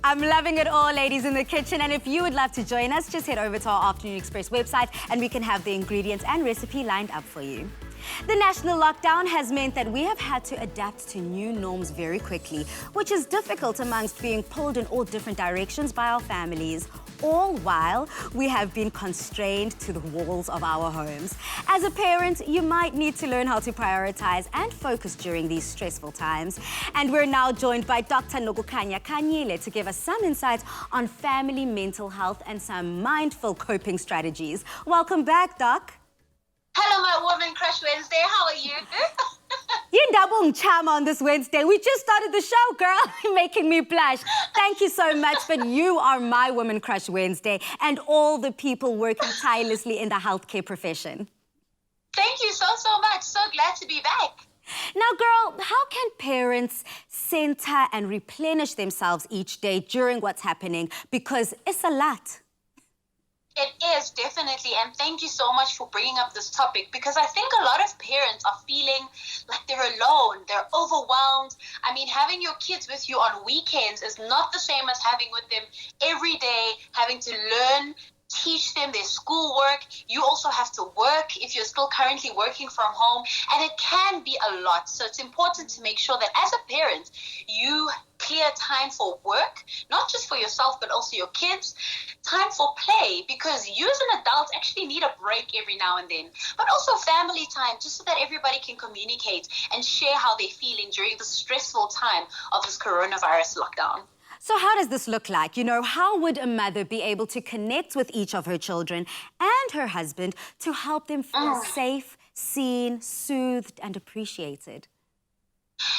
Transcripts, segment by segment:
I'm loving it all, ladies in the kitchen. And if you would love to join us, just head over to our Afternoon Express website and we can have the ingredients and recipe lined up for you. The national lockdown has meant that we have had to adapt to new norms very quickly, which is difficult amongst being pulled in all different directions by our families, all while we have been constrained to the walls of our homes. As a parent, you might need to learn how to prioritize and focus during these stressful times. And we're now joined by Dr Nokukhanya Khanyile to give us some insights on family mental health and some mindful coping strategies. Welcome back, Doc. Hello, my Woman Crush Wednesday. How are you? You double charm on this Wednesday. We just started the show, girl. You're making me blush. Thank you so much, but you are my Woman Crush Wednesday and all the people working tirelessly in the healthcare profession. Thank you so much. So glad to be back. Now, girl, how can parents center and replenish themselves each day during what's happening? Because it's a lot. It is, definitely, and thank you so much for bringing up this topic because I think a lot of parents are feeling like they're alone, they're overwhelmed. I mean, having your kids with you on weekends is not the same as having with them every day, having to learn, teach them their schoolwork. You also have to work if you're still currently working from home, and it can be a lot. So it's important to make sure that as a parent, you clear time for work, not just for yourself, but also your kids, time for play, because you as an adult actually need a break every now and then, but also family time, just so that everybody can communicate and share how they're feeling during the stressful time of this coronavirus lockdown. So how does this look like? You know, how would a mother be able to connect with each of her children and her husband to help them feel safe, seen, soothed, and appreciated?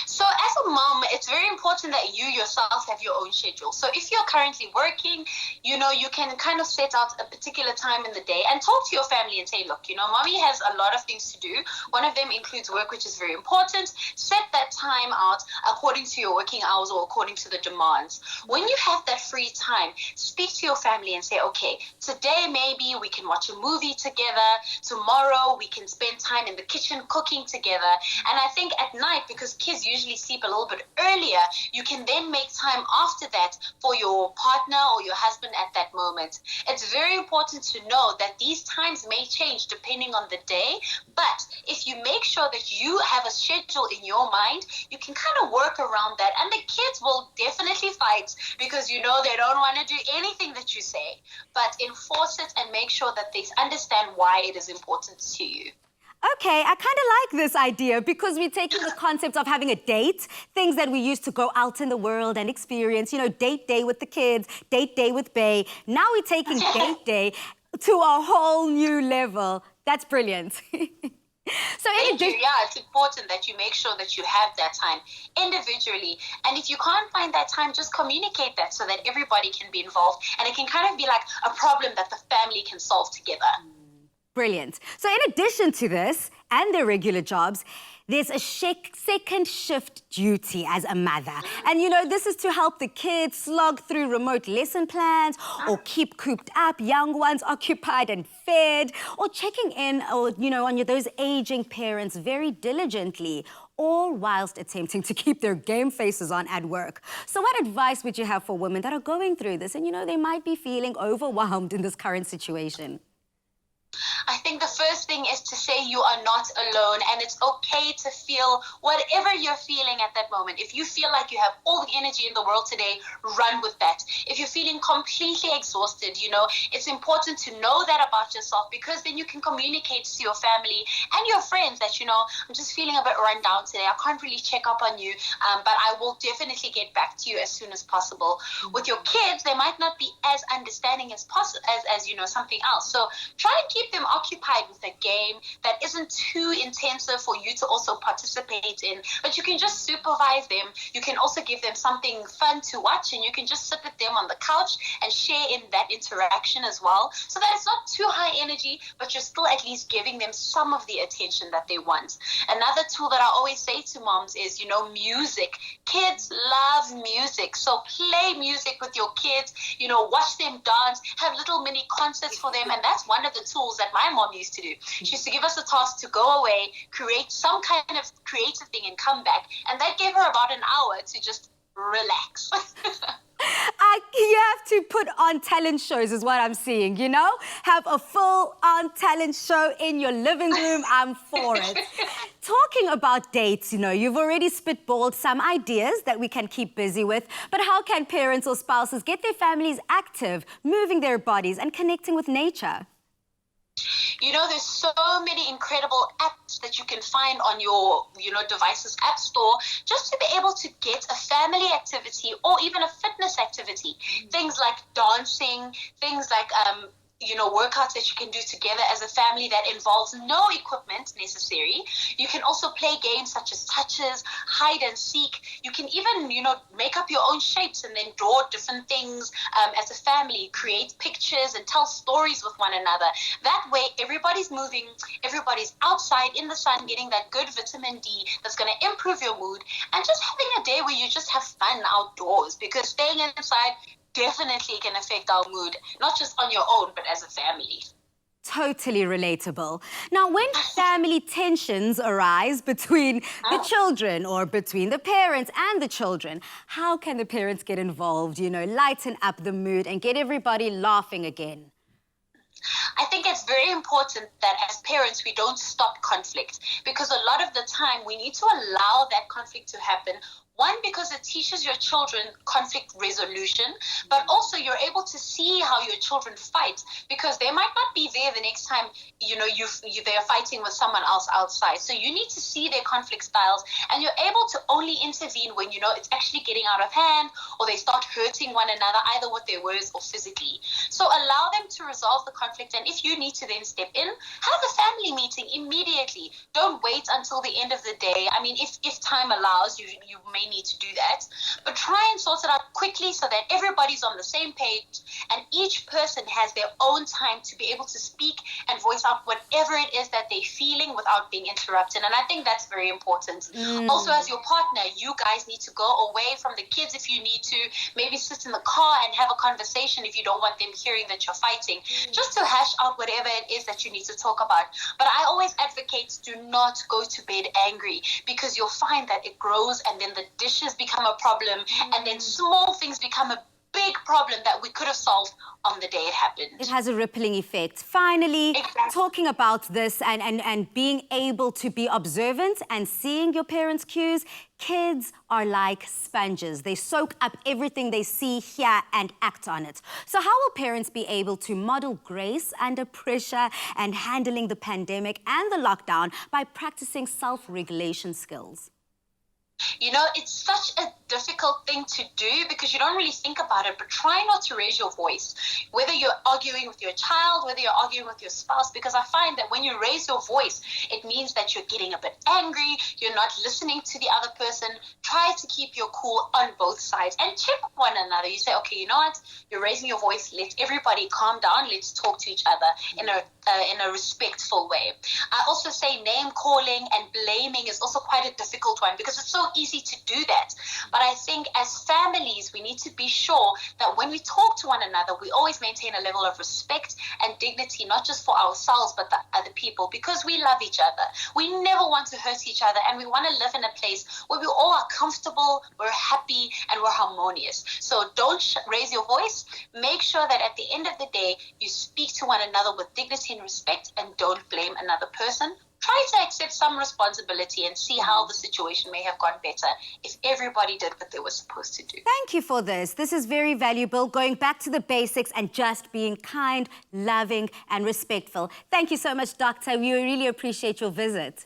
So as a mom, it's very important that you yourself have your own schedule. So if you're currently working, you know, you can kind of set out a particular time in the day and talk to your family and say, look, you know, mommy has a lot of things to do. One of them includes work, which is very important. Set that time out according to your working hours or according to the demands. When you have that free time, speak to your family and say, okay, today maybe we can watch a movie together. Tomorrow we can spend time in the kitchen cooking together. And I think at night, because kids usually sleep a little bit earlier, you can then make time after that for your partner or your husband at that moment. It's very important to know that these times may change depending on the day, but if you make sure that you have a schedule in your mind, you can kind of work around that, and the kids will definitely fight because you know they don't want to do anything that you say, but enforce it and make sure that they understand why it is important to you. Okay, I kind of like this idea because we're taking the concept of having a date, things that we used to go out in the world and experience, you know, date day with the kids, date day with Bae. Now we're taking date day to a whole new level. That's brilliant. So it's important that you make sure that you have that time individually. And if you can't find that time, just communicate that so that everybody can be involved. And it can kind of be like a problem that the family can solve together. Brilliant. So in addition to this and their regular jobs, there's a second shift duty as a mother. And, you know, this is to help the kids slog through remote lesson plans or keep cooped up, young ones occupied and fed, or checking in or, you know, on those aging parents very diligently, all whilst attempting to keep their game faces on at work. So what advice would you have for women that are going through this and, you know, they might be feeling overwhelmed in this current situation? I think the first thing is to say you are not alone, and it's okay to feel whatever you're feeling at that moment. If you feel like you have all the energy in the world today, run with that. If you're feeling completely exhausted, you know, it's important to know that about yourself, because then you can communicate to your family and your friends that, you know, I'm just feeling a bit run down today. I can't really check up on you, but I will definitely get back to you as soon as possible. With your kids, they might not be as understanding as you know, something else. So try and keep them occupied with a game that isn't too intensive for you to also participate in, but you can just supervise them. You can also give them something fun to watch, and you can just sit with them on the couch and share in that interaction as well, so that it's not too high energy, but you're still at least giving them some of the attention that they want. Another tool that I always say to moms is, you know, music. Kids love music, so play music with your kids, you know, watch them dance, have little mini concerts for them, and that's one of the tools that my mom used to do. She used to give us a task to go away, create some kind of creative thing and come back, and that gave her about an hour to just relax. I to put on talent shows is what I'm seeing, you know? Have a full-on talent show in your living room. I'm for it. Talking about dates, you know, you've already spitballed some ideas that we can keep busy with, but how can parents or spouses get their families active, moving their bodies and connecting with nature? You know, there's so many incredible apps that you can find on your, device's app store just to be able to get a family activity or even a fitness activity. Things like dancing, things like, workouts that you can do together as a family that involves no equipment necessary. You can also play games such as touches, hide and seek. You can even, make up your own shapes and then draw different things as a family, create pictures and tell stories with one another. That way, everybody's moving, everybody's outside in the sun, getting that good vitamin D that's going to improve your mood, and just having a day where you just have fun outdoors, because staying inside definitely can affect our mood, not just on your own, but as a family. Totally relatable. Now, when family tensions arise between the children or between the parents and the children, how can the parents get involved, lighten up the mood and get everybody laughing again? I think it's very important that as parents, we don't stop conflict, because a lot of the time we need to allow that conflict to happen. One, because it teaches your children conflict resolution, but also you're able to see how your children fight, because they might not be there the next time, they're fighting with someone else outside. So you need to see their conflict styles, and you're able to only intervene when, it's actually getting out of hand or they start hurting one another, either with their words or physically. So allow them to resolve the conflict, and if you need to then step in, have a family meeting immediately. Don't wait until the end of the day. I mean, if time allows, you may need to do that, but try and sort it out quickly so that everybody's on the same page and each person has their own time to be able to speak and voice out whatever it is that they're feeling without being interrupted. And I think that's very important. Also, as your partner, you guys need to go away from the kids if you need to, maybe sit in the car and have a conversation if you don't want them hearing that you're fighting, just to hash out whatever it is that you need to talk about. But I always advocate, do not go to bed angry, because you'll find that it grows and then the dishes become a problem, and then small things become a big problem that we could have solved on the day it happened. It has a rippling effect. Finally, Exactly. talking about this and being able to be observant and seeing your parents' cues, kids are like sponges. They soak up everything they see, hear, and act on it. So how will parents be able to model grace under pressure and handling the pandemic and the lockdown by practicing self-regulation skills? It's such a difficult thing to do because you don't really think about it, but try not to raise your voice, whether you're arguing with your child, whether you're arguing with your spouse, because I find that when you raise your voice, it means that you're getting a bit angry, you're not listening to the other person. Try to keep your cool on both sides and check one another. You say, okay, you know what? You're raising your voice. Let everybody calm down. Let's talk to each other in a respectful way. I also say name calling and blaming is also quite a difficult one, because it's so easy to do that. But I think as families, we need to be sure that when we talk to one another, we always maintain a level of respect and dignity, not just for ourselves, but the other people, because we love each other. We never want to hurt each other, and we want to live in a place where we all are comfortable, we're happy, and we're harmonious. So don't raise your voice. Make sure that at the end of the day, you speak to one another with dignity and respect, and don't blame another person. Try to accept some responsibility and see how the situation may have gone better if everybody did what they were supposed to do. Thank you for this. This is very valuable, going back to the basics and just being kind, loving, and respectful. Thank you so much, Doctor. We really appreciate your visit.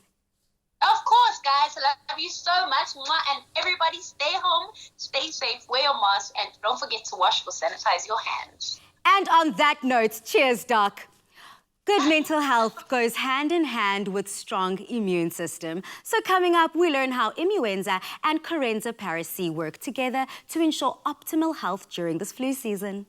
Of course, guys. I love you so much. And everybody stay home, stay safe, wear your mask, and don't forget to wash or sanitize your hands. And on that note, cheers, Doc. Good mental health goes hand in hand with strong immune system. So coming up, we learn how Immuenza and Corenza Parisi work together to ensure optimal health during this flu season.